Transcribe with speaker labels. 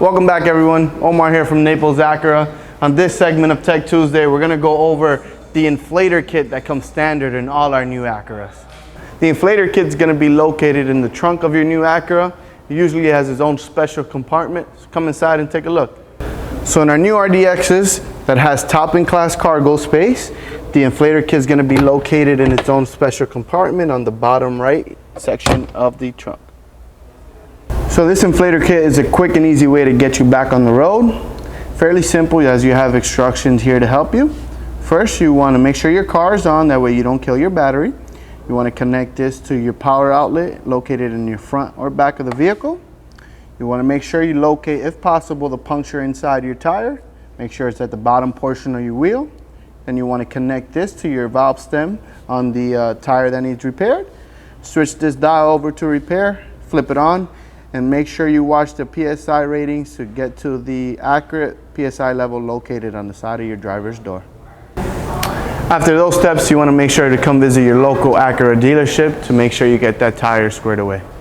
Speaker 1: Welcome back everyone. Omar here from Naples Acura. On this segment of Tech Tuesday, we're gonna go over the inflator kit that comes standard in all our new Acuras. The inflator kit is gonna be located in the trunk of your new Acura. It usually has its own special compartment. So come inside and take a look. So in our new RDXs that has top in class cargo space, the inflator kit is gonna be located in its own special compartment on the bottom right section of the trunk. So this inflator kit is a quick and easy way to get you back on the road. Fairly simple, as you have instructions here to help you. First, you want to make sure your car is on, that way you don't kill your battery. You want to connect this to your power outlet located in your front or back of the vehicle. You want to make sure you locate, if possible, the puncture inside your tire. Make sure it's at the bottom portion of your wheel. Then you want to connect this to your valve stem on the tire that needs repaired. Switch this dial over to repair, flip it on, and make sure you watch the PSI ratings to get to the accurate PSI level located on the side of your driver's door. After those steps, you want to make sure to come visit your local Acura dealership to make sure you get that tire squared away.